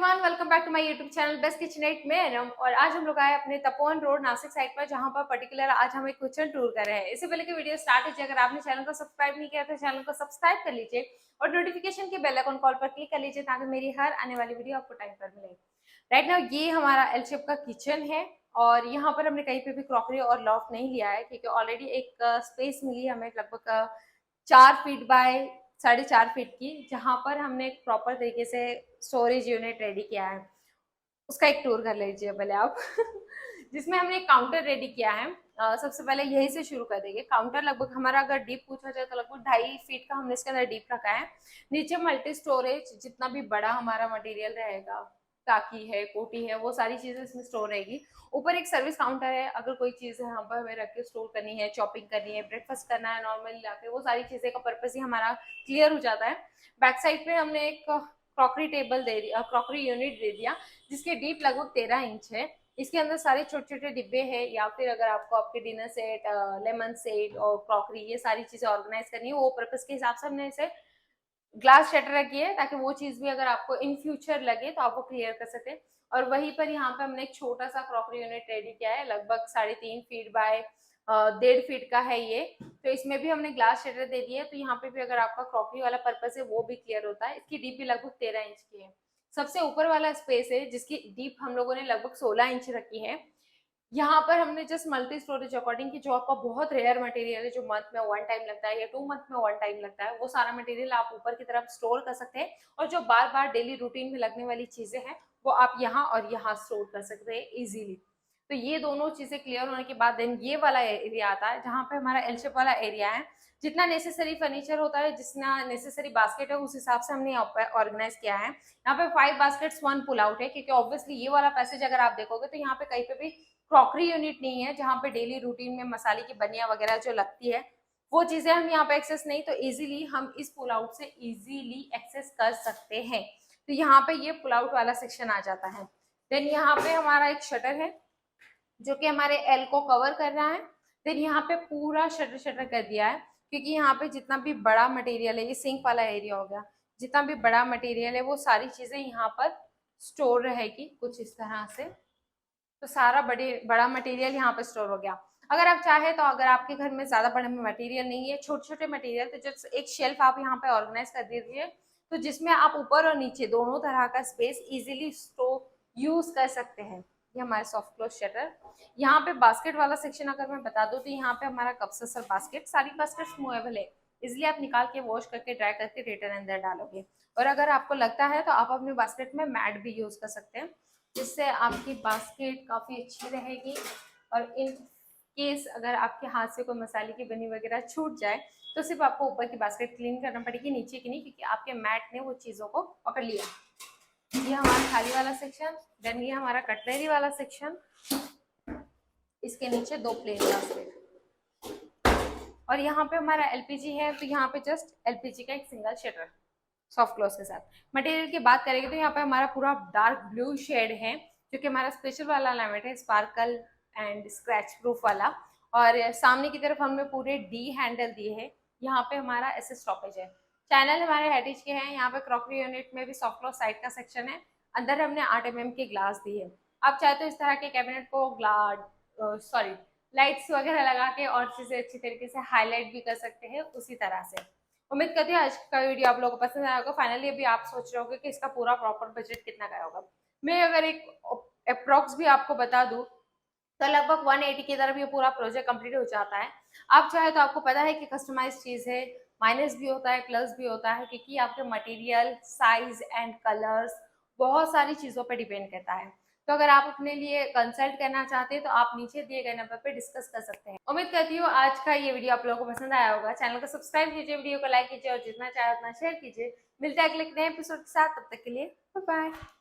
Everyone, welcome back to my YouTube channel best kitchenette में एनम। और आज हम लोग आए अपने तपोवन रोड नासिक साइड पर, जहां पर पर्टिकुलर आज हम एक किचन टूर कर रहे हैं। इससे पहले कि वीडियो स्टार्ट हो जाए, अगर आपने चैनल को सब्सक्राइब नहीं किया तो चैनल को सब्सक्राइब कर लीजिए और नोटिफिकेशन के बेल आइकन कॉल पर क्लिक कर लीजिए ताकि मेरी हर आने वाली वीडियो आपको टाइम पर मिले। राइट नाउ ये हमारा एल शेप का किचन है और यहाँ पर हमने कहीं पे भी क्रॉकरी और लॉफ्ट नहीं लिया है, क्योंकि ऑलरेडी एक स्पेस मिली है हमें लगभग 4 फीट बाय 4.5 फीट की, जहां पर हमने एक प्रॉपर तरीके से स्टोरेज यूनिट रेडी किया है। उसका एक टूर कर लीजिए पहले आप जिसमें हमने एक काउंटर रेडी किया है। सबसे पहले यही से शुरू कर देंगे। काउंटर लगभग हमारा अगर डीप पूछा जाए तो लगभग 2.5 फीट का हमने इसके अंदर डीप रखा है। नीचे मल्टी स्टोरेज, जितना भी बड़ा हमारा मटेरियल रहेगा, टाकी है, कोटी है, वो सारी चीजें इसमें स्टोर रहेगी। ऊपर एक सर्विस काउंटर है, अगर कोई चीज यहाँ पर हमें रख के स्टोर करनी है, चॉपिंग करनी है, ब्रेकफास्ट करना है नॉर्मली लाके, वो सारी चीजें का पर्पस ही हमारा क्लियर हो जाता है। बैक साइड पे हमने एक क्रॉकरी टेबल दे दिया, क्रॉकरी यूनिट दे दिया, जिसके डीप लगभग 13 इंच है। इसके अंदर सारे छोटे छोटे डिब्बे हैं, या फिर अगर आपको आपके डिनर सेट, लेमन सेट और क्रॉकरी ये सारी चीजें ऑर्गेनाइज करनी है, वो पर्पस के हिसाब से हमने इसे ग्लास शटर रखी है, ताकि वो चीज भी अगर आपको इन फ्यूचर लगे तो आप वो क्लियर कर सके। और वहीं पर यहाँ पे हमने एक छोटा सा क्रॉकरी यूनिट रेडी किया है, लगभग 3.5 फीट बाय 1.5 फीट का है ये। तो इसमें भी हमने ग्लास शटर दे दिया है, तो यहाँ पे भी अगर आपका क्रॉकरी वाला पर्पस है वो भी क्लियर होता है। इसकी डीप भी लगभग 13 इंच की है। सबसे ऊपर वाला स्पेस है जिसकी डीप हम लोगों ने लगभग 16 इंच रखी है। यहाँ पर हमने जस्ट मल्टी स्टोरेज अकॉर्डिंग की, जो आपका बहुत रेयर मटेरियल है, जो मंथ में 1 टाइम लगता है या 2 मंथ में 1 टाइम लगता है, वो सारा मटेरियल आप ऊपर की तरफ स्टोर कर सकते हैं। और जो बार बार डेली रूटीन में लगने वाली चीजें हैं वो आप यहाँ और यहाँ स्टोर कर सकते हैं इजीली। तो ये दोनों चीजें क्लियर होने के बाद देन ये वाला एरिया आता है, जहाँ पे हमारा एल शेप वाला एरिया है। जितना नेसेसरी फर्नीचर होता है, जितना नेसेसरी बास्केट है, उस हिसाब से हमने यहाँ पर ऑर्गेनाइज किया है। यहाँ पे 5 बास्केट्स 1 पुल आउट है, क्योंकि ऑब्वियसली ये वाला पैसेज अगर आप देखोगे तो यहाँ पे कहीं पे भी क्रॉकरी यूनिट नहीं है, जहाँ पे डेली रूटीन में मसाले की बनिया वगैरह जो लगती है वो चीजें हम यहाँ पे एक्सेस नहीं, तो इजीली हम इस पुल आउट से इजीली एक्सेस कर सकते हैं। तो यहाँ पे ये पुल आउट वाला सेक्शन आ जाता है। देन यहाँ पे हमारा एक शटर है जो कि हमारे एल को कवर कर रहा है। देन यहाँ पे पूरा शटर शटर कर दिया है, क्योंकि यहाँ पे जितना भी बड़ा मटेरियल है, ये सिंक वाला एरिया हो गया, जितना भी बड़ा मटेरियल है वो सारी चीजें यहाँ पर स्टोर रहेगी कुछ इस तरह से। तो सारा बड़ा मटेरियल यहाँ पे स्टोर हो गया। अगर आप चाहे तो, अगर आपके घर में ज्यादा बड़े मटेरियल नहीं है, छोटे छोटे मटेरियल, तो जस्ट एक शेल्फ आप यहाँ पे ऑर्गेनाइज कर दीजिए, तो जिसमें आप ऊपर और नीचे दोनों तरह का स्पेस इजीली स्टोर यूज कर सकते हैं। ये हमारे सॉफ्ट क्लोज शटर। यहाँ पे बास्केट वाला सेक्शन अगर मैं बता दूं, तो यहाँ पे हमारा कप से सर बास्केट, सारी बास्केट्स मूवेबल है, इसलिए आप निकाल के वॉश करके ड्राई करके रिटर्न अंदर डालोगे। और अगर आपको लगता है तो आप अपने बास्केट में मैट भी यूज कर सकते हैं, जिससे आपकी बास्केट काफ़ी अच्छी रहेगी। और इन केस अगर आपके हाथ से कोई मसाले की बनी वगैरह छूट जाए तो सिर्फ आपको ऊपर की बास्केट क्लीन करना पड़ेगी, नीचे की नहीं, क्योंकि आपके मैट ने वो चीज़ों को पकड़ लिया। ये हमारा थाली वाला सेक्शन। देन ये हमारा कटलरी वाला सेक्शन, इसके नीचे 2 प्लेन बास्केट। और यहाँ पे हमारा एलपीजी है, तो यहाँ पे जस्ट एलपीजी का एक सिंगल शटर सॉफ्ट क्लोज के साथ। मटेरियल की बात करेंगे तो यहाँ पे हमारा पूरा डार्क ब्लू शेड है, जो कि हमारा स्पेशल वाला लैमिनेट है, स्पार्कल एंड स्क्रैच प्रूफ वाला। और सामने की तरफ हमने पूरे डी हैंडल दिए हैं। यहाँ पे हमारा ऐसे स्टॉपेज है। चैनल हमारे हेरिटेज के हैं। यहाँ पे क्रॉकरी यूनिट में भी सॉफ्ट क्लोज साइड का सेक्शन है। अंदर हमने 8 mm के ग्लास दिए है। आप चाहे तो इस तरह के कैबिनेट को लाइट्स वगैरह लगा के और चीजें अच्छी तरीके से हाईलाइट भी कर सकते हैं उसी तरह से। उम्मीद करती हूँ आज का वीडियो आप लोगों को पसंद आया होगा। फाइनली अभी आप सोच रहे होगे कि इसका पूरा प्रॉपर बजट कितना का होगा। मैं अगर एक अप्रोक्स भी आपको बता दूं तो लगभग 180 की तरफ ये पूरा प्रोजेक्ट कंप्लीट हो जाता है। आप चाहे तो, आपको पता है कि कस्टमाइज चीज है, माइनस भी होता है प्लस भी होता है, क्योंकि आपके मटेरियल, साइज एंड कलर्स बहुत सारी चीजों पर डिपेंड करता है। तो अगर आप अपने लिए कंसल्ट करना चाहते हैं तो आप नीचे दिए गए नंबर पे डिस्कस कर सकते हैं। उम्मीद करती हूँ आज का ये वीडियो आप लोगों को पसंद आया होगा। चैनल को सब्सक्राइब कीजिए, वीडियो को लाइक कीजिए और जितना चाहे उतना शेयर कीजिए। मिलते हैं अगले नए एपिसोड के साथ, तब तक के लिए बाय बाय।